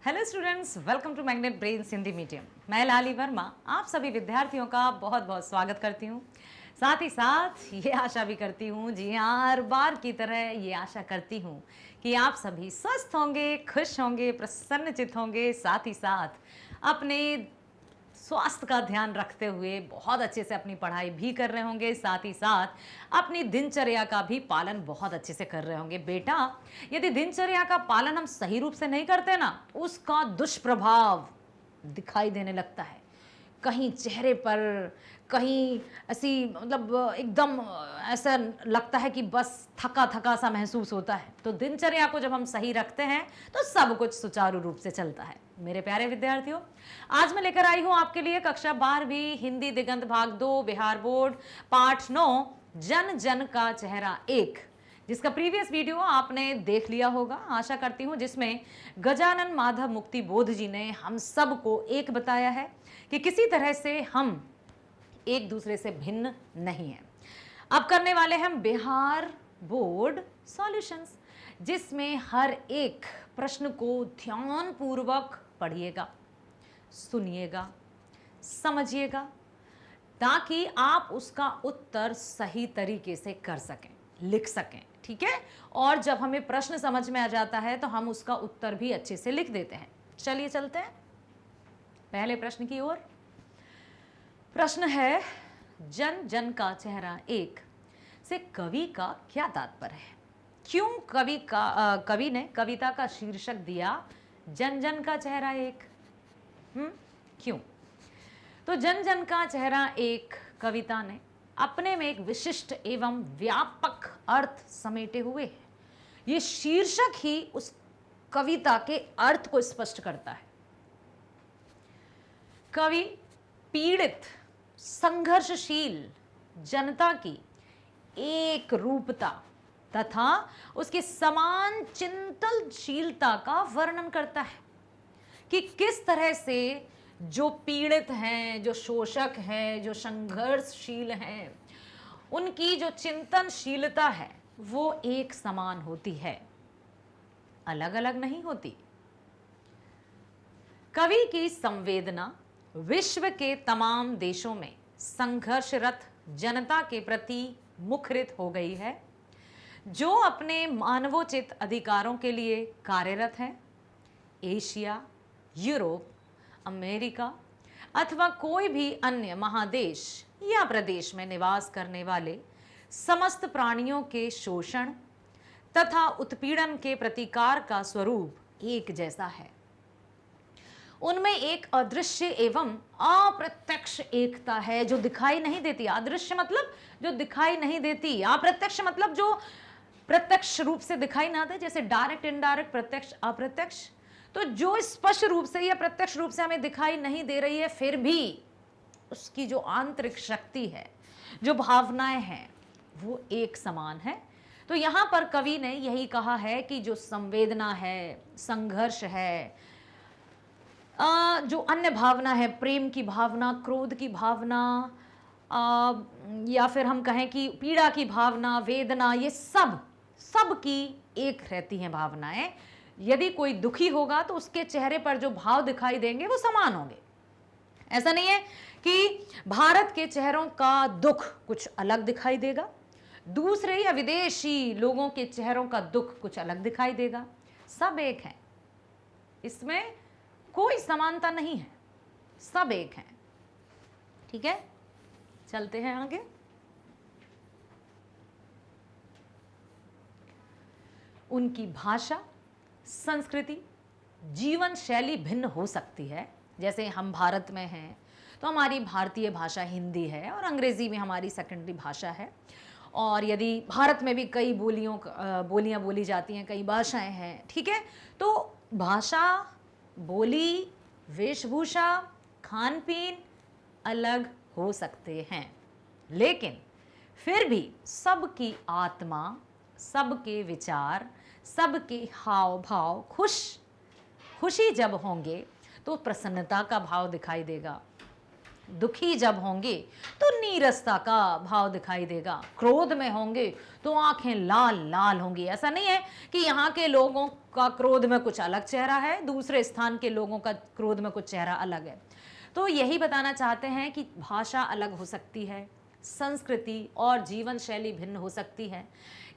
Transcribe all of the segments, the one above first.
Hello students, welcome to Magnet Brains Hindi medium. मैं लाली वर्मा आप सभी विद्यार्थियों का बहुत बहुत स्वागत करती हूँ। साथ ही साथ ये आशा भी करती हूँ, जी हाँ, हर बार की तरह ये आशा करती हूँ कि आप सभी स्वस्थ होंगे, खुश होंगे, प्रसन्नचित्त होंगे, साथ ही साथ अपने स्वास्थ्य का ध्यान रखते हुए बहुत अच्छे से अपनी पढ़ाई भी कर रहे होंगे, साथ ही साथ अपनी दिनचर्या का भी पालन बहुत अच्छे से कर रहे होंगे। बेटा, यदि दिनचर्या का पालन हम सही रूप से नहीं करते ना, उसका दुष्प्रभाव दिखाई देने लगता है। कहीं चेहरे पर, कहीं ऐसी मतलब एकदम ऐसा लगता है कि बस थका थका सा महसूस होता है। तो दिनचर्या को जब हम सही रखते हैं तो सब कुछ सुचारू रूप से चलता है। मेरे प्यारे विद्यार्थियों, आज मैं लेकर आई हूं आपके लिए कक्षा 12वीं हिंदी दिगंत भाग 2 बिहार बोर्ड पाठ 9 जन जन का चेहरा 1, जिसका प्रीवियस वीडियो आपने देख लिया होगा आशा करती हूं, जिसमें गजानन माधव मुक्ति बोध जी ने हम सबको एक बताया है कि किसी तरह से हम एक दूसरे से भिन्न नहीं है। अब करने वाले हम बिहार बोर्ड सॉल्यूशंस, जिसमें हर एक प्रश्न को ध्यानपूर्वक पढ़िएगा, सुनिएगा, समझिएगा, ताकि आप उसका उत्तर सही तरीके से कर सकें, लिख सकें। ठीक है? और जब हमें प्रश्न समझ में आ जाता है तो हम उसका उत्तर भी अच्छे से लिख देते हैं। चलिए चलते हैं पहले प्रश्न की ओर। प्रश्न है, जन जन का चेहरा 1 से कवि का क्या तात्पर्य है? क्यों कवि ने कविता का शीर्षक दिया जन जन का चेहरा 1? क्यों? तो जन जन का चेहरा 1 कविता ने अपने में एक विशिष्ट एवं व्यापक अर्थ समेटे हुए है। ये शीर्षक ही उस कविता के अर्थ को स्पष्ट करता है। कवि पीड़ित, संघर्षशील जनता की एक रूपता तथा उसकी समान चिंतनशीलता का वर्णन करता है कि किस तरह से जो पीड़ित हैं, जो शोषक हैं, जो संघर्षशील हैं, उनकी जो चिंतनशीलता है वो एक समान होती है, अलग अलग नहीं होती। कवि की संवेदना विश्व के तमाम देशों में संघर्षरत जनता के प्रति मुखरित हो गई है, जो अपने मानवोचित अधिकारों के लिए कार्यरत हैं। एशिया, यूरोप, अमेरिका अथवा कोई भी अन्य महादेश या प्रदेश में निवास करने वाले समस्त प्राणियों के शोषण तथा उत्पीड़न के प्रतिकार का स्वरूप एक जैसा है। उनमें एक अदृश्य एवं अप्रत्यक्ष एकता है जो दिखाई नहीं देती। अदृश्य मतलब जो दिखाई नहीं देती, अप्रत्यक्ष मतलब जो प्रत्यक्ष रूप से दिखाई ना दे, जैसे डायरेक्ट, इनडायरेक्ट, प्रत्यक्ष, अप्रत्यक्ष। तो जो स्पष्ट रूप से या प्रत्यक्ष रूप से हमें दिखाई नहीं दे रही है, फिर भी उसकी जो आंतरिक शक्ति है, जो भावनाएं हैं, वो एक समान है। तो यहां पर कवि ने यही कहा है कि जो संवेदना है, संघर्ष है, जो अन्य भावना है, प्रेम की भावना, क्रोध की भावना, या फिर हम कहें कि पीड़ा की भावना, वेदना, ये सब की एक रहती हैं भावनाएं। यदि कोई दुखी होगा तो उसके चेहरे पर जो भाव दिखाई देंगे वो समान होंगे। ऐसा नहीं है कि भारत के चेहरों का दुख कुछ अलग दिखाई देगा, दूसरे या विदेशी लोगों के चेहरों का दुख कुछ अलग दिखाई देगा। सब एक हैं, इसमें कोई समानता नहीं है, सब एक हैं। ठीक है, चलते हैं आगे। उनकी भाषा, संस्कृति, जीवन शैली भिन्न हो सकती है। जैसे हम भारत में हैं तो हमारी भारतीय भाषा हिंदी है और अंग्रेजी में हमारी सेकेंडरी भाषा है। और यदि भारत में भी कई बोलियां बोली जाती हैं, कई भाषाएं हैं। ठीक है, तो भाषा, बोली, वेशभूषा, खान पीन अलग हो सकते हैं, लेकिन फिर भी सबकी आत्मा, सबके विचार, सबके हाव भाव, खुशी जब होंगे तो प्रसन्नता का भाव दिखाई देगा, दुखी जब होंगे तो नीरसता का भाव दिखाई देगा, क्रोध में होंगे तो आंखें लाल लाल होंगी। ऐसा नहीं है कि यहाँ के लोगों का क्रोध में कुछ अलग चेहरा है, दूसरे स्थान के लोगों का क्रोध में कुछ चेहरा अलग है। तो यही बताना चाहते हैं कि भाषा अलग हो सकती है, संस्कृति और जीवन शैली भिन्न हो सकती है,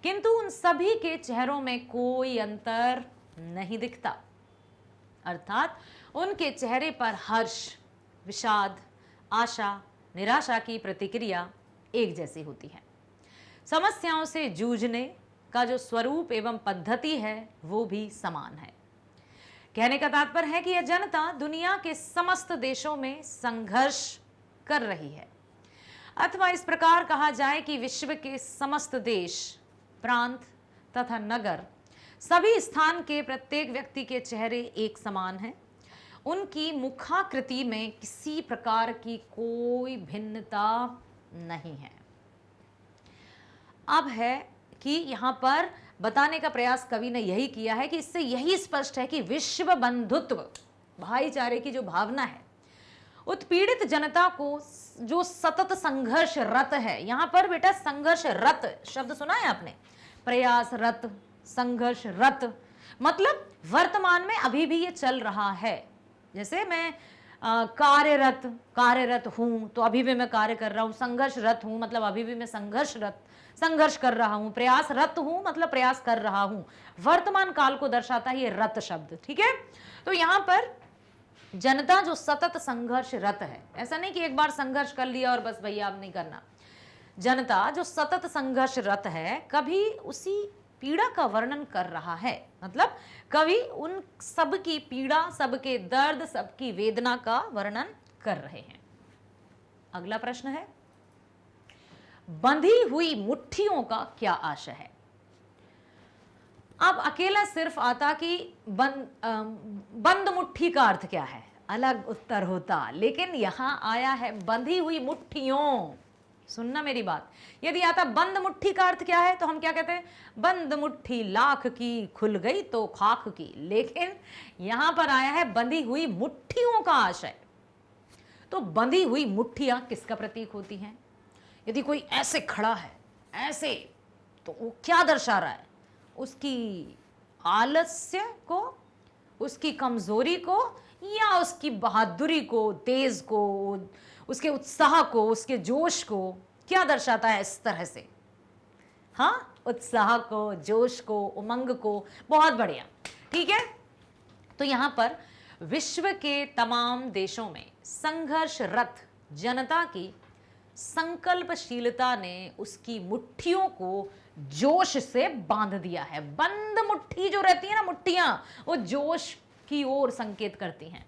किंतु उन सभी के चेहरों में कोई अंतर नहीं दिखता। अर्थात उनके चेहरे पर हर्ष, विषाद, आशा, निराशा की प्रतिक्रिया एक जैसी होती है। समस्याओं से जूझने का जो स्वरूप एवं पद्धति है वो भी समान है। कहने का तात्पर्य है कि यह जनता दुनिया के समस्त देशों में संघर्ष कर रही है, अथवा इस प्रकार कहा जाए कि विश्व के समस्त देश, प्रांत तथा नगर, सभी स्थान के प्रत्येक व्यक्ति के चेहरे एक समान हैं। उनकी मुखाकृति में किसी प्रकार की कोई भिन्नता नहीं है। अब है कि यहाँ पर बताने का प्रयास कवि ने यही किया है कि इससे यही स्पष्ट है कि विश्व बंधुत्व, भाईचारे की जो भावना है, उत्पीड़ित जनता को जो सतत संघर्ष रत है। यहाँ पर बेटा संघर्ष रत शब्द सुना है आपने, प्रयासरत, संघर्ष रत, मतलब वर्तमान में अभी भी ये चल रहा है। जैसे मैं कार्यरत हूं तो अभी भी मैं कार्य कर रहा हूं, संघर्षरत हूं मतलब अभी भी मैं संघर्ष कर रहा हूं, प्रयासरत हूं मतलब प्रयास कर रहा हूं। वर्तमान काल को दर्शाता है ये रत शब्द, ठीक है। तो यहां पर जनता जो सतत संघर्षरत है, ऐसा नहीं कि एक बार संघर्ष कर लिया और बस भैया अब नहीं करना। जनता जो सतत संघर्षरत है, कभी उसी पीड़ा का वर्णन कर रहा है, मतलब कवि उन सबकी पीड़ा, सबके दर्द, सबकी वेदना का वर्णन कर रहे हैं। अगला प्रश्न है, बंधी हुई मुट्ठियों का क्या आशय है। अब अकेला सिर्फ आता कि बंद मुट्ठी का अर्थ क्या है, अलग उत्तर होता, लेकिन यहां आया है बंधी हुई मुट्ठियों। सुनना मेरी बात, यदि आता बंद मुट्ठी का अर्थ क्या है तो हम क्या कहते हैं, बंद मुट्ठी लाख की खुल गई तो खाक की, लेकिन यहां पर आया है बंधी हुई मुट्ठियों का आशय। तो बंधी हुई मुट्ठियां किसका प्रतीक होती हैं। यदि कोई ऐसे खड़ा है, ऐसे, तो वो क्या दर्शा रहा है, उसकी आलस्य को, उसकी कमजोरी को, या उसकी बहादुरी को, तेज को, उसके उत्साह को, उसके जोश को क्या दर्शाता है इस तरह से। हाँ, उत्साह को, जोश को, उमंग को, बहुत बढ़िया, ठीक है। तो यहां पर विश्व के तमाम देशों में संघर्षरत जनता की संकल्पशीलता ने उसकी मुट्ठियों को जोश से बांध दिया है। बंद मुट्ठी जो रहती है ना, मुट्ठियां, वो जोश की ओर संकेत करती हैं।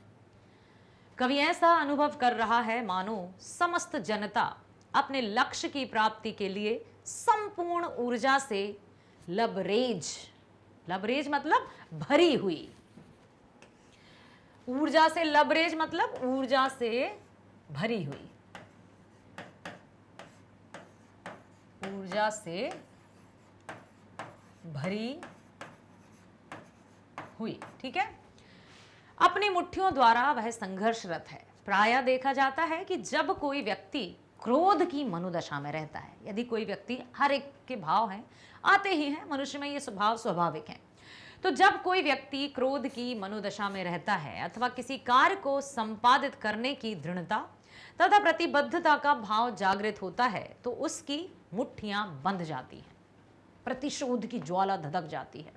कवि ऐसा अनुभव कर रहा है मानो समस्त जनता अपने लक्ष्य की प्राप्ति के लिए संपूर्ण ऊर्जा से लबरेज मतलब भरी हुई, ऊर्जा से लबरेज मतलब ऊर्जा से भरी हुई, ऊर्जा से भरी हुई, ठीक है। अपनी मुट्ठियों द्वारा वह संघर्षरत है। प्रायः देखा जाता है कि जब कोई व्यक्ति क्रोध की मनोदशा में रहता है, यदि कोई व्यक्ति, हर एक के भाव हैं, आते ही हैं मनुष्य में, ये स्वभाव स्वाभाविक है। तो जब कोई व्यक्ति क्रोध की मनोदशा में रहता है अथवा किसी कार्य को संपादित करने की दृढ़ता तथा प्रतिबद्धता का भाव जागृत होता है तो उसकी मुट्ठियां बंध जाती हैं, प्रतिशोध की ज्वाला धधक जाती है,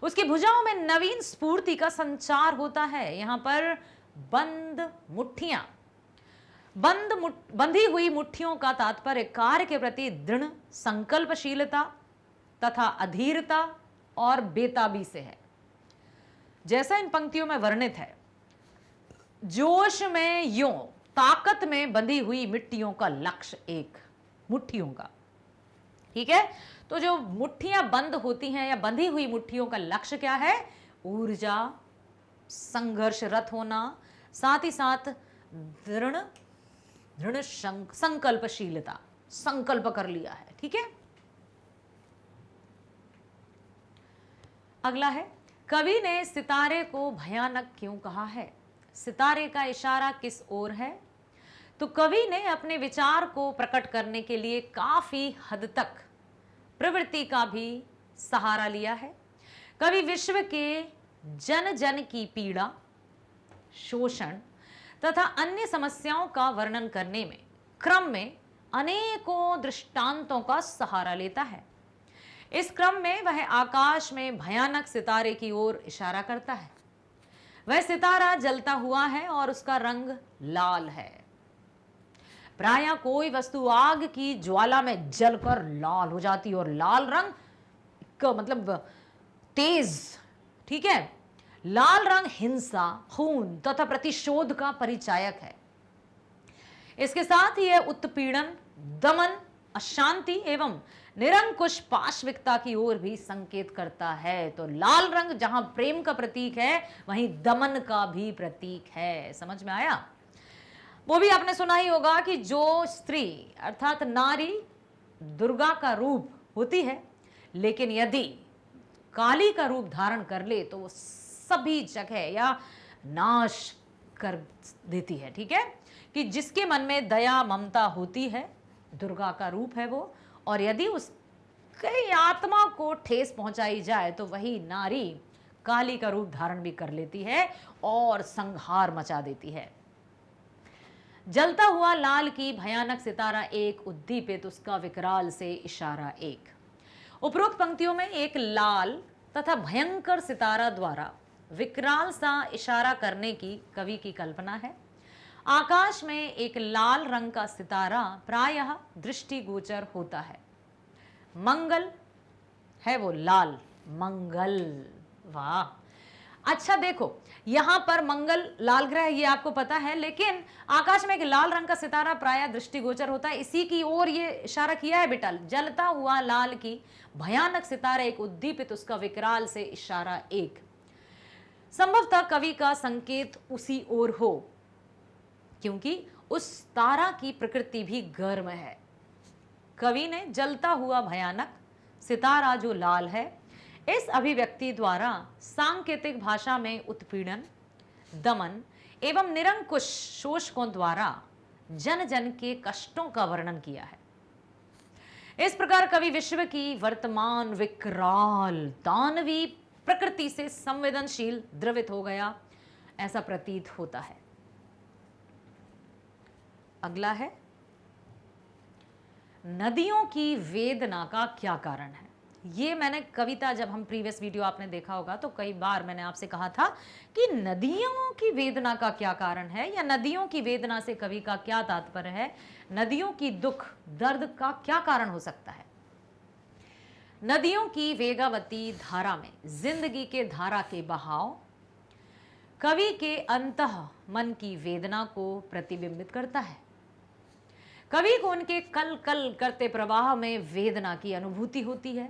उसकी भुजाओं में नवीन स्फूर्ति का संचार होता है। यहां पर बंद मुट्ठियां, बंधी हुई मुट्ठियों का तात्पर्य कार्य के प्रति दृढ़ संकल्पशीलता तथा अधीरता और बेताबी से है। जैसा इन पंक्तियों में वर्णित है, जोश में यों, ताकत में बंधी हुई मिट्टियों का लक्ष्य एक, मुट्ठियों का, ठीक है। तो जो मुट्ठियां बंद होती हैं या बंधी हुई मुट्ठियों का लक्ष्य क्या है, ऊर्जा, संघर्षरत होना, साथ ही साथ दृढ़ संकल्पशीलता, संकल्प कर लिया है, ठीक है। अगला है, कवि ने सितारे को भयानक क्यों कहा है। सितारे का इशारा किस ओर है। तो कवि ने अपने विचार को प्रकट करने के लिए काफी हद तक प्रवृत्ति का भी सहारा लिया है। कवि विश्व के जन जन की पीड़ा, शोषण तथा अन्य समस्याओं का वर्णन करने में क्रम में अनेकों दृष्टांतों का सहारा लेता है। इस क्रम में वह आकाश में भयानक सितारे की ओर इशारा करता है। वह सितारा जलता हुआ है और उसका रंग लाल है। प्रायः कोई वस्तु आग की ज्वाला में जलकर लाल हो जाती है और लाल रंग का मतलब तेज, ठीक है। लाल रंग हिंसा, खून तथा प्रतिशोध का परिचायक है। इसके साथ ही यह उत्पीड़न, दमन, अशांति एवं निरंकुश पाशविकता की ओर भी संकेत करता है। तो लाल रंग जहां प्रेम का प्रतीक है, वहीं दमन का भी प्रतीक है। समझ में आया? वो भी आपने सुना ही होगा कि जो स्त्री अर्थात नारी दुर्गा का रूप होती है, लेकिन यदि काली का रूप धारण कर ले तो वो सभी जगह या नाश कर देती है। ठीक है, कि जिसके मन में दया ममता होती है, दुर्गा का रूप है वो, और यदि उसके आत्मा को ठेस पहुंचाई जाए तो वही नारी काली का रूप धारण भी कर लेती है और संहार मचा देती है। जलता हुआ लाल की भयानक सितारा एक, उद्दीपित उसका विकराल से इशारा एक। उपरोक्त पंक्तियों में एक लाल तथा भयंकर सितारा द्वारा विकराल सा इशारा करने की कवि की कल्पना है। आकाश में एक लाल रंग का सितारा प्रायः दृष्टिगोचर होता है। मंगल है वो लाल, मंगल, वाह। अच्छा देखो, यहां पर मंगल लाल ग्रह, ये आपको पता है, लेकिन आकाश में एक लाल रंग का सितारा प्रायः दृष्टिगोचर होता है, इसी की ओर ये इशारा किया है बेटा। जलता हुआ लाल की भयानक सितारा एक, उद्दीपित उसका विकराल से इशारा एक। संभवतः कवि का संकेत उसी ओर हो, क्योंकि उस तारा की प्रकृति भी गर्म है। कवि ने जलता हुआ भयानक सितारा जो लाल है, इस अभिव्यक्ति द्वारा सांकेतिक भाषा में उत्पीड़न, दमन एवं निरंकुश शोषकों द्वारा जन जन के कष्टों का वर्णन किया है। इस प्रकार कवि विश्व की वर्तमान विकराल दानवी प्रकृति से संवेदनशील द्रवित हो गया, ऐसा प्रतीत होता है। अगला है, नदियों की वेदना का क्या कारण है। ये मैंने कविता, जब हम प्रीवियस वीडियो आपने देखा होगा तो कई बार मैंने आपसे कहा था कि नदियों की वेदना का क्या कारण है, या नदियों की वेदना से कवि का क्या तात्पर्य है, नदियों की दुख दर्द का क्या कारण हो सकता है। नदियों की वेगावती धारा में जिंदगी के धारा के बहाव कवि के अंतः मन की वेदना को प्रतिबिंबित करता है। कवि को उनके कल कल करते प्रवाह में वेदना की अनुभूति होती है।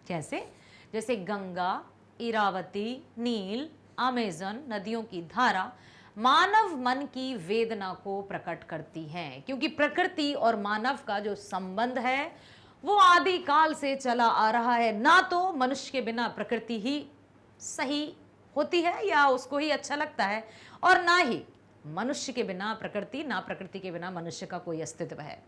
जैसे गंगा, इरावती, नील, अमेज़न नदियों की धारा मानव मन की वेदना को प्रकट करती हैं, क्योंकि प्रकृति और मानव का जो संबंध है वो आदि काल से चला आ रहा है। ना तो मनुष्य के बिना प्रकृति ही सही होती है या उसको ही अच्छा लगता है, और ना ही मनुष्य के बिना प्रकृति, ना प्रकृति के बिना मनुष्य का कोई अस्तित्व है।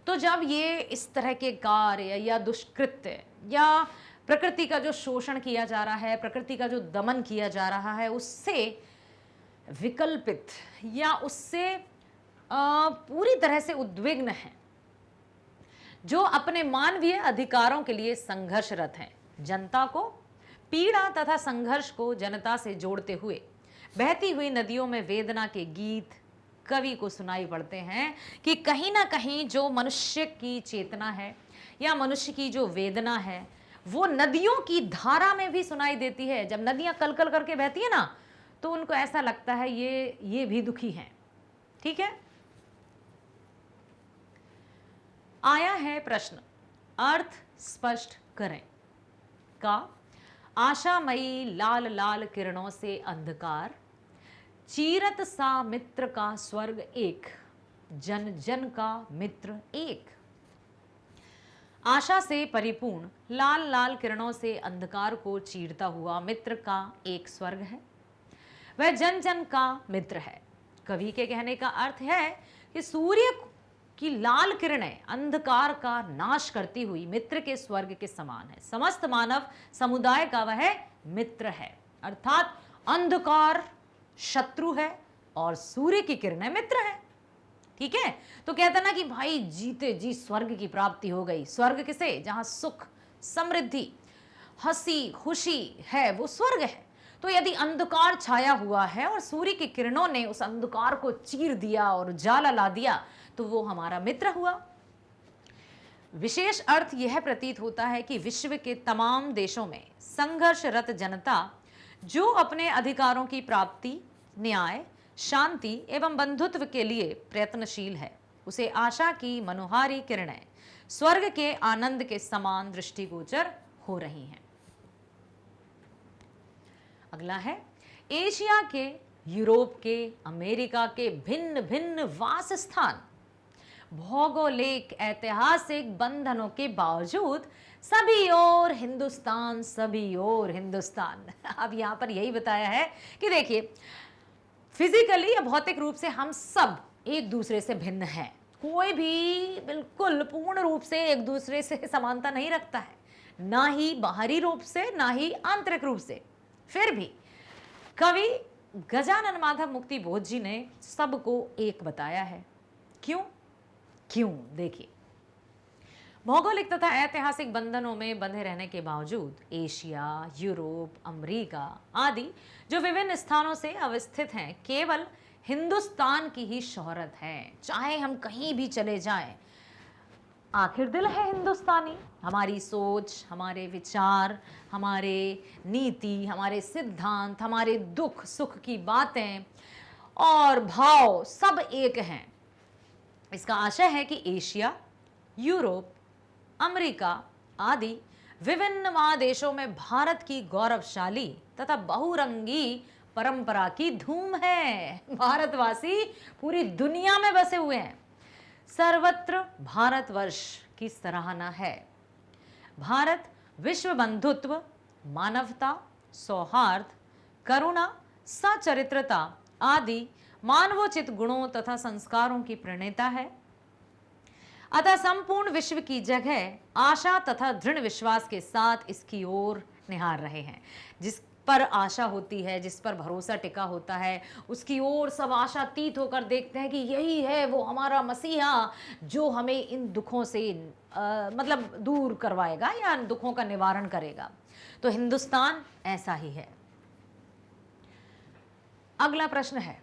तो जब ये इस तरह के कार्य या दुष्कृत्य या प्रकृति का जो शोषण किया जा रहा है, प्रकृति का जो दमन किया जा रहा है, उससे विकल्पित या उससे पूरी तरह से उद्विग्न है, जो अपने मानवीय अधिकारों के लिए संघर्षरत हैं, जनता को पीड़ा तथा संघर्ष को जनता से जोड़ते हुए बहती हुई नदियों में वेदना के गीत कवि को सुनाई पड़ते हैं, कि कहीं ना कहीं जो मनुष्य की चेतना है या मनुष्य की जो वेदना है वो नदियों की धारा में भी सुनाई देती है। जब नदियां कल कल करके बहती है ना, तो उनको ऐसा लगता है ये भी दुखी हैं। ठीक है, आया है प्रश्न, अर्थ स्पष्ट करें का। आशामयी लाल लाल किरणों से अंधकार, चीरत सा मित्र का स्वर्ग एक, जन जन का मित्र एक। आशा से परिपूर्ण लाल लाल किरणों से अंधकार को चीरता हुआ मित्र का एक स्वर्ग है, वह जन जन का मित्र है। कवि के कहने का अर्थ है कि सूर्य की लाल किरणें अंधकार का नाश करती हुई मित्र के स्वर्ग के समान है। समस्त मानव समुदाय का वह मित्र है, अर्थात अंधकार शत्रु है और सूर्य की किरणें मित्र है। ठीक है, तो कहता ना कि भाई जीते जी स्वर्ग की प्राप्ति हो गई। स्वर्ग किसे? जहां सुख, समृद्धि, हंसी खुशी है, वो स्वर्ग है। तो यदि अंधकार छाया हुआ है और सूर्य की किरणों ने उस अंधकार को चीर दिया और उजाला ला दिया, तो वो हमारा मित्र हुआ। विशेष अर्थ यह प्रतीत होता है कि विश्व के तमाम देशों में संघर्षरत जनता जो अपने अधिकारों की प्राप्ति, न्याय, शांति एवं बंधुत्व के लिए प्रयत्नशील है, उसे आशा की मनोहारी किरणें स्वर्ग के आनंद के समान दृष्टिगोचर हो रही हैं। अगला है, एशिया के, यूरोप के, अमेरिका के भिन्न भिन्न वास स्थान, भौगोलिक ऐतिहासिक बंधनों के बावजूद सभी ओर हिंदुस्तान, सभी ओर हिंदुस्तान। अब यहां पर यही बताया है कि देखिए, फिजिकली या भौतिक रूप से हम सब एक दूसरे से भिन्न हैं। कोई भी बिल्कुल पूर्ण रूप से एक दूसरे से समानता नहीं रखता है, ना ही बाहरी रूप से, ना ही आंतरिक रूप से। फिर भी कवि गजानन माधव मुक्ति बोध जी ने सबको एक बताया है। क्यों? देखिए, भौगोलिक तथा ऐतिहासिक बंधनों में बंधे रहने के बावजूद एशिया, यूरोप, अमेरिका आदि जो विभिन्न स्थानों से अवस्थित हैं, केवल हिंदुस्तान की ही शोहरत है। चाहे हम कहीं भी चले जाएं, आखिर दिल है हिंदुस्तानी। हमारी सोच, हमारे विचार, हमारे नीति, हमारे सिद्धांत, हमारे दुख सुख की बातें और भाव सब एक हैं। इसका आशय है कि एशिया, यूरोप, अमेरिका आदि विभिन्न महादेशों में भारत की गौरवशाली तथा बहुरंगी परंपरा की धूम है। भारतवासी पूरी दुनिया में बसे हुए हैं। सर्वत्र भारतवर्ष की सराहना है। भारत विश्व बंधुत्व, मानवता, सौहार्द, करुणा, सचरित्रता आदि मानवोचित गुणों तथा संस्कारों की प्रणेता है। अतः संपूर्ण विश्व की जगह आशा तथा दृढ़ विश्वास के साथ इसकी ओर निहार रहे हैं। जिस पर आशा होती है, जिस पर भरोसा टिका होता है, उसकी ओर सब आशातीत होकर देखते हैं कि यही है वो हमारा मसीहा जो हमें इन दुखों से मतलब दूर करवाएगा या दुखों का निवारण करेगा। तो हिंदुस्तान ऐसा ही है। अगला प्रश्न है,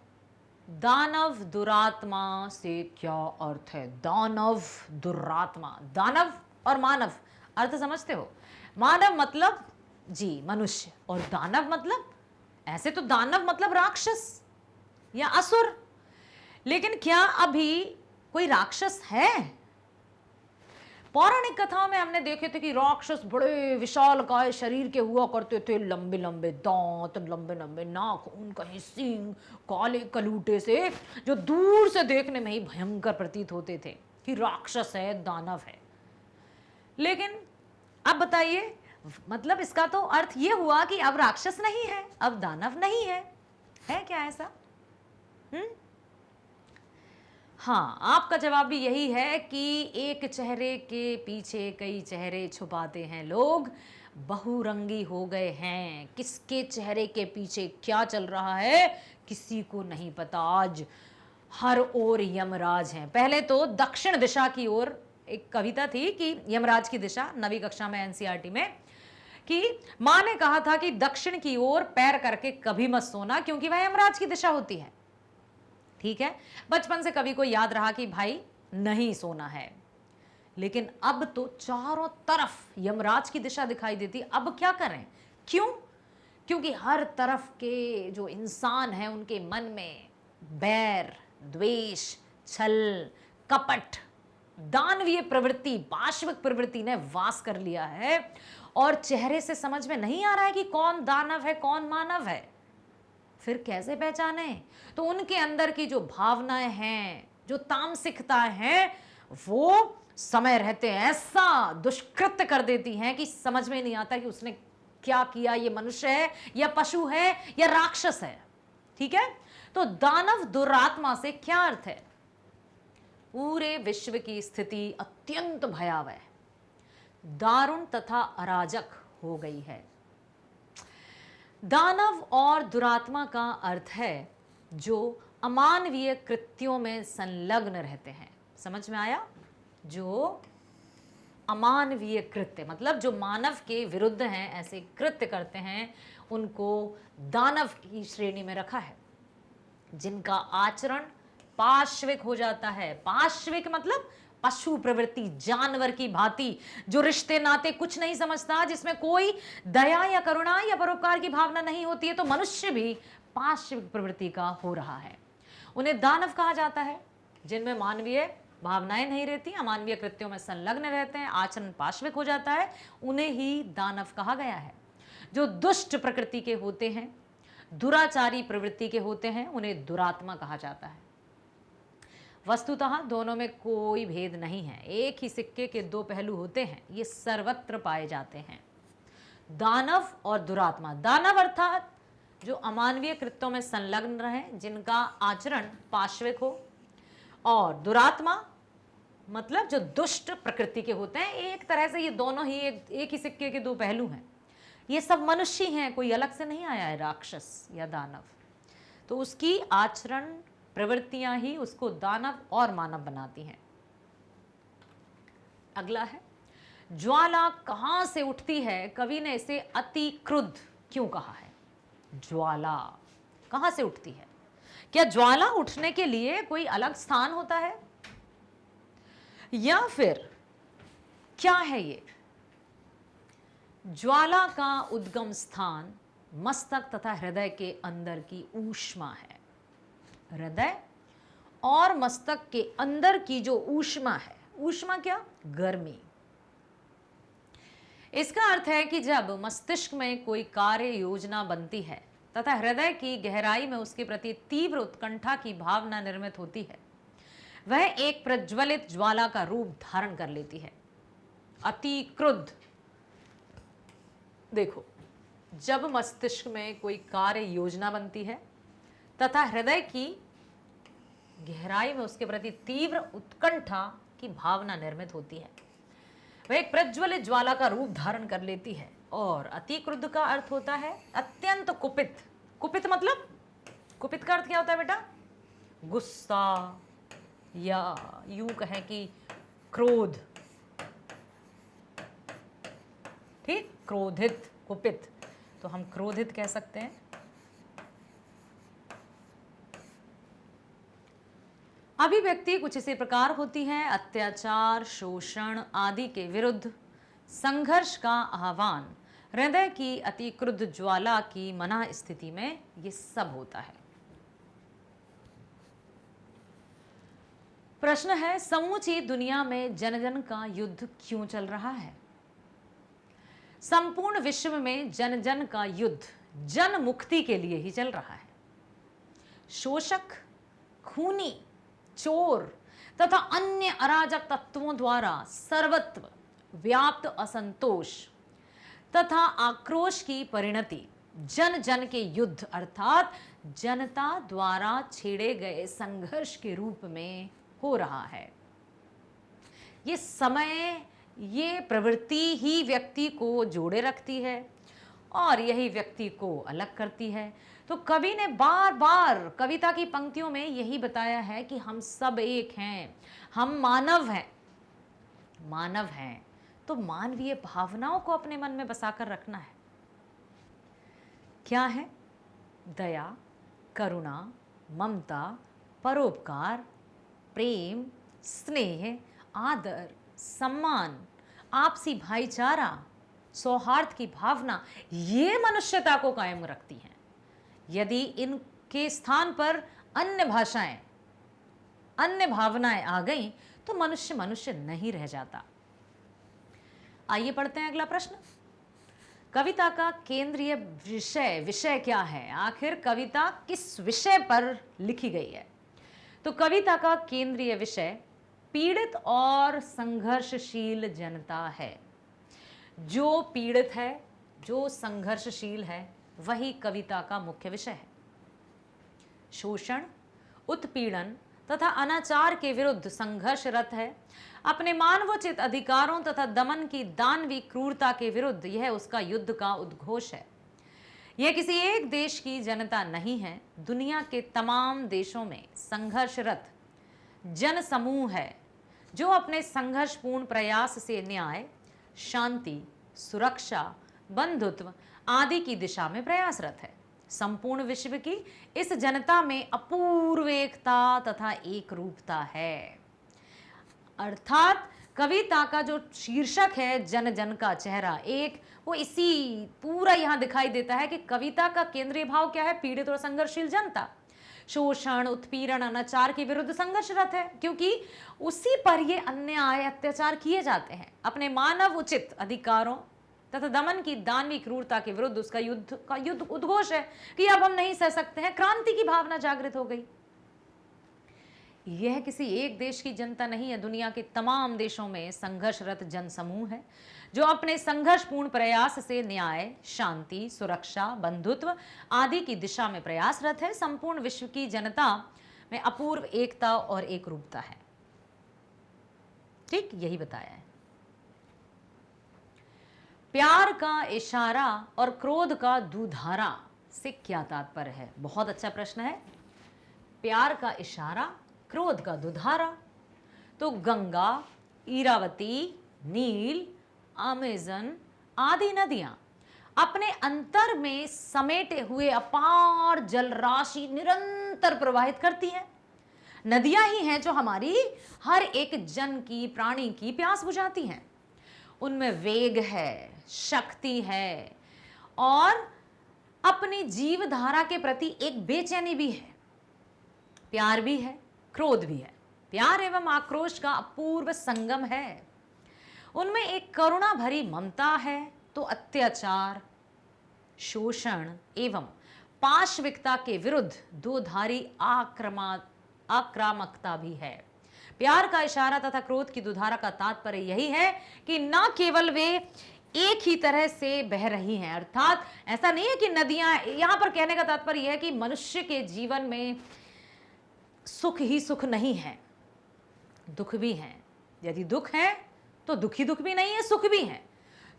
दानव दुरात्मा से क्या अर्थ है? दानव दुरात्मा, दानव और मानव अर्थ समझते हो? मानव मतलब जी मनुष्य, और दानव मतलब, ऐसे तो दानव मतलब राक्षस या असुर, लेकिन क्या अभी कोई राक्षस है? पौराणिक कथाओं में हमने देखे थे कि राक्षस बड़े विशालकाय शरीर के हुआ करते थे, लंबे लंबे दांत, लंबे लंबे नाखून, कहीं सींग, काले कलूटे से, जो दूर से देखने में ही भयंकर प्रतीत होते थे कि राक्षस है, दानव है। लेकिन अब बताइए, मतलब इसका तो अर्थ ये हुआ कि अब राक्षस नहीं है, अब दानव नहीं है क्या ऐसा? हाँ, आपका जवाब भी यही है कि एक चेहरे के पीछे कई चेहरे छुपाते हैं लोग, बहुरंगी हो गए हैं। किसके चेहरे के पीछे क्या चल रहा है किसी को नहीं पता। आज हर ओर यमराज हैं। पहले तो दक्षिण दिशा की ओर एक कविता थी कि यमराज की दिशा, नवीं कक्षा में एनसीईआरटी में, कि माँ ने कहा था कि दक्षिण की ओर पैर करके कभी मत सोना क्योंकि वह यमराज की दिशा होती है। ठीक है, बचपन से कवि को याद रहा कि भाई नहीं सोना है। लेकिन अब तो चारों तरफ यमराज की दिशा दिखाई देती। अब क्या करें? क्यों? क्योंकि हर तरफ के जो इंसान हैं उनके मन में बैर, द्वेष, छल, कपट, दानवीय प्रवृत्ति, पाशविक प्रवृत्ति ने वास कर लिया है और चेहरे से समझ में नहीं आ रहा है कि कौन दानव है कौन मानव है। फिर कैसे पहचाने? तो उनके अंदर की जो भावनाएं हैं, जो तामसिकता है, वो समय रहते ऐसा दुष्कृत्य कर देती हैं कि समझ में नहीं आता कि उसने क्या किया। ये मनुष्य है या पशु है या राक्षस है। ठीक है। तो दानव दुरात्मा से क्या अर्थ है? पूरे विश्व की स्थिति अत्यंत भयावह, दारुण तथा अराजक हो गई है। दानव और दुरात्मा का अर्थ है जो अमानवीय कृत्यों में संलग्न रहते हैं। समझ में आया? जो अमानवीय कृत्य मतलब जो मानव के विरुद्ध हैं, ऐसे कृत्य करते हैं, उनको दानव की श्रेणी में रखा है। जिनका आचरण पाश्विक हो जाता है। पाश्विक मतलब पशु प्रवृत्ति, जानवर की भांति, जो रिश्ते नाते कुछ नहीं समझता, जिसमें कोई दया या करुणा या परोपकार की भावना नहीं होती है, तो मनुष्य भी पाश्विक प्रवृत्ति का हो रहा है। उन्हें दानव कहा जाता है। जिनमें मानवीय भावनाएं नहीं रहती, अमानवीय कृत्यों में संलग्न रहते हैं, आचरण पाश्विक हो जाता है, उन्हें ही दानव कहा गया है। जो दुष्ट प्रकृति के होते हैं, दुराचारी प्रवृत्ति के होते हैं, उन्हें दुरात्मा कहा जाता है। वस्तुतः दोनों में कोई भेद नहीं है, एक ही सिक्के के दो पहलू होते हैं, ये सर्वत्र पाए जाते हैं। दानव और दुरात्मा। दानव अर्थात जो अमानवीय कृत्यों में संलग्न रहे, जिनका आचरण पाश्विक हो, और दुरात्मा मतलब जो दुष्ट प्रकृति के होते हैं। एक तरह से ये दोनों ही एक ही सिक्के के दो पहलू हैं। ये सब मनुष्य हैं, कोई अलग से नहीं आया है राक्षस या दानव। तो उसकी आचरण प्रवृत्तियां ही उसको दानव और मानव बनाती हैं। अगला है ज्वाला कहां से उठती है? कवि ने इसे अति क्रुद्ध क्यों कहा है? ज्वाला कहां से उठती है? क्या ज्वाला उठने के लिए कोई अलग स्थान होता है, या फिर क्या है ये? ज्वाला का उद्गम स्थान मस्तक तथा हृदय के अंदर की ऊष्मा है। हृदय और मस्तक के अंदर की जो ऊष्मा है, ऊष्मा क्या? गर्मी। इसका अर्थ है कि जब मस्तिष्क में कोई कार्य योजना बनती है तथा हृदय की गहराई में उसके प्रति तीव्र उत्कंठा की भावना निर्मित होती है, वह एक प्रज्वलित ज्वाला का रूप धारण कर लेती है। अति क्रुद्ध। देखो, जब मस्तिष्क में कोई कार्य योजना बनती है तथा हृदय की गहराई में उसके प्रति तीव्र उत्कंठा की भावना निर्मित होती है, वह एक प्रज्वलित ज्वाला का रूप धारण कर लेती है। और अति क्रुद्ध का अर्थ होता है अत्यंत कुपित। कुपित मतलब, कुपित का अर्थ क्या होता है बेटा? गुस्सा, या यूं कहें कि क्रोध। ठीक, क्रोधित, कुपित, तो हम क्रोधित कह सकते हैं। अभिव्यक्ति कुछ इसी प्रकार होती है। अत्याचार, शोषण आदि के विरुद्ध संघर्ष का आह्वान हृदय की अति क्रुद्ध ज्वाला की मना स्थिति में ये सब होता है। प्रश्न है, समूची दुनिया में जन जन का युद्ध क्यों चल रहा है? संपूर्ण विश्व में जन जन का युद्ध जन मुक्ति के लिए ही चल रहा है। शोषक, खूनी, चोर तथा अन्य अराजक तत्वों द्वारा सर्वत्र व्याप्त असंतोष तथा आक्रोश की परिणति जन जन के युद्ध अर्थात जनता द्वारा छेड़े गए संघर्ष के रूप में हो रहा है। ये समय, ये प्रवृत्ति ही व्यक्ति को जोड़े रखती है और यही व्यक्ति को अलग करती है। तो कवि ने बार बार कविता की पंक्तियों में यही बताया है कि हम सब एक हैं, हम मानव हैं। मानव हैं तो मानवीय भावनाओं को अपने मन में बसाकर रखना है। क्या है? दया, करुणा, ममता, परोपकार, प्रेम, स्नेह, आदर, सम्मान, आपसी भाईचारा, सौहार्द की भावना, ये मनुष्यता को कायम रखती हैं। यदि इनके स्थान पर अन्य भाषाएं, अन्य भावनाएं आ गईं तो मनुष्य मनुष्य नहीं रह जाता। आइए पढ़ते हैं अगला प्रश्न। कविता का केंद्रीय विषय क्या है? आखिर कविता किस विषय पर लिखी गई है? तो कविता का केंद्रीय विषय पीड़ित और संघर्षशील जनता है। जो पीड़ित है, जो संघर्षशील है, वही कविता का मुख्य विषय है। शोषण, उत्पीड़न तथा अनाचार के विरुद्ध संघर्षरत है। अपने मानवोचित अधिकारों तथा दमन की दानवी क्रूरता के विरुद्ध यह उसका युद्ध का उद्घोष है। यह किसी एक देश की जनता नहीं है, दुनिया के तमाम देशों में संघर्षरत जन समूह है जो अपने संघर्षपूर्ण प्रयास से न्याय, शांति, सुरक्षा, बंधुत्व आदि की दिशा में प्रयासरत है। संपूर्ण विश्व की इस जनता में अपूर्व एकता तथा एक रूपता है। अर्थात कविता का जो शीर्षक है जन जन का चेहरा एक, वो इसी पूरा यहाँ दिखाई देता है कि कविता का केंद्रीय भाव क्या है? पीड़ित और संघर्षशील जनता, शोषण, उत्पीड़न, अनाचार के विरुद्ध संघर्षरत है, क्योंकि उसी पर ये अन्याय, अत्याचार किए जाते हैं। अपने मानव उचित अधिकारों तथा दमन की दानवी क्रूरता के विरुद्ध उसका युद्ध उद्घोष है कि अब हम नहीं सह सकते हैं। क्रांति की भावना जागृत हो गई। यह किसी एक देश की जनता नहीं है, दुनिया के तमाम देशों में संघर्षरत जन समूह है जो अपने संघर्षपूर्ण प्रयास से न्याय, शांति, सुरक्षा, बंधुत्व आदि की दिशा में प्रयासरत है। संपूर्ण विश्व की जनता में अपूर्व एकता और एक रूपता है। ठीक यही बताया है। प्यार का इशारा और क्रोध का दुधारा से क्या तात्पर्य है? बहुत अच्छा प्रश्न है। प्यार का इशारा, क्रोध का दुधारा, तो गंगा, इरावती, नील, अमेजन आदि नदियां अपने अंतर में समेटे हुए अपार जल राशि निरंतर प्रवाहित करती हैं। नदियां ही हैं जो हमारी हर एक जन की, प्राणी की प्यास बुझाती हैं। उनमें वेग है, शक्ति है और अपनी जीवधारा के प्रति एक बेचैनी भी है। प्यार भी है, क्रोध भी है। प्यार एवं आक्रोश का अपूर्व संगम है। उनमें एक करुणा भरी ममता है तो अत्याचार, शोषण एवं पाशविकता के विरुद्ध दोधारी आक्रामकता भी है। प्यार का इशारा तथा क्रोध की दुधारा का तात्पर्य यही है कि न केवल वे एक ही तरह से बह रही हैं, अर्थात ऐसा नहीं है कि नदियां, यहां पर कहने का तात्पर्य यह है कि मनुष्य के जीवन में सुख ही सुख नहीं है, दुख भी है। यदि दुख है तो दुखी दुख भी नहीं है, सुख भी है।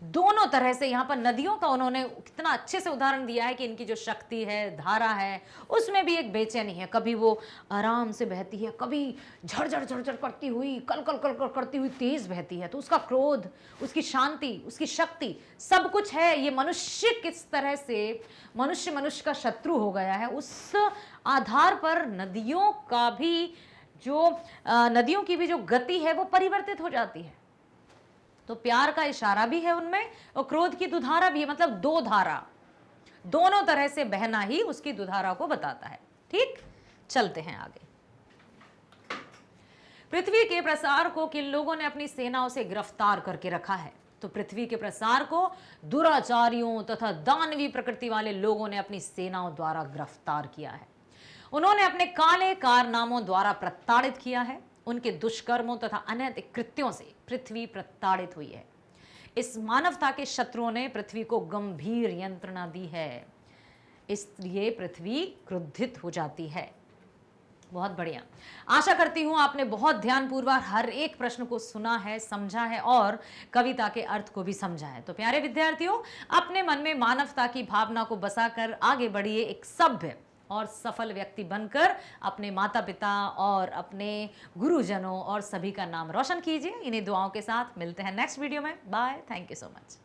दोनों तरह से यहाँ पर नदियों का उन्होंने कितना अच्छे से उदाहरण दिया है कि इनकी जो शक्ति है, धारा है, उसमें भी एक बेचैनी है। कभी वो आराम से बहती है, कभी झड़झड़ झड़झड़ करती हुई, कल कल कल कल करती हुई तेज बहती है। तो उसका क्रोध, उसकी शांति, उसकी शक्ति, सब कुछ है। ये मनुष्य किस तरह से मनुष्य का शत्रु हो गया है, उस आधार पर नदियों का भी जो नदियों की भी जो गति है वो परिवर्तित हो जाती है। तो प्यार का इशारा भी है उनमें और क्रोध की दुधारा भी है, मतलब दो धारा, दोनों तरह से बहना ही उसकी दुधारा को बताता है। ठीक, चलते हैं आगे। पृथ्वी के प्रसार को किन लोगों ने अपनी सेनाओं से गिरफ्तार करके रखा है? तो पृथ्वी के प्रसार को दुराचारियों तथा दानवी प्रकृति वाले लोगों ने अपनी सेनाओं द्वारा गिरफ्तार किया है। उन्होंने अपने काले कारनामों द्वारा प्रताड़ित किया है। उनके दुष्कर्मों तथा अनैतिक कृत्यों से पृथ्वी प्रताड़ित हुई है। इस मानवता के शत्रुओं ने पृथ्वी को गंभीर यंत्रणा दी है, इसलिए पृथ्वी क्रुद्धित हो जाती है। बहुत बढ़िया। आशा करती हूं आपने बहुत ध्यानपूर्वक हर एक प्रश्न को सुना है, समझा है और कविता के अर्थ को भी समझा है। तो प्यारे विद्यार्थियों, अपने मन में मानवता की भावना को बसाकर आगे बढ़िए। एक सभ्य और सफल व्यक्ति बनकर अपने माता पिता और अपने गुरुजनों और सभी का नाम रोशन कीजिए। इन्हीं दुआओं के साथ मिलते हैं नेक्स्ट वीडियो में। Bye, thank you so much.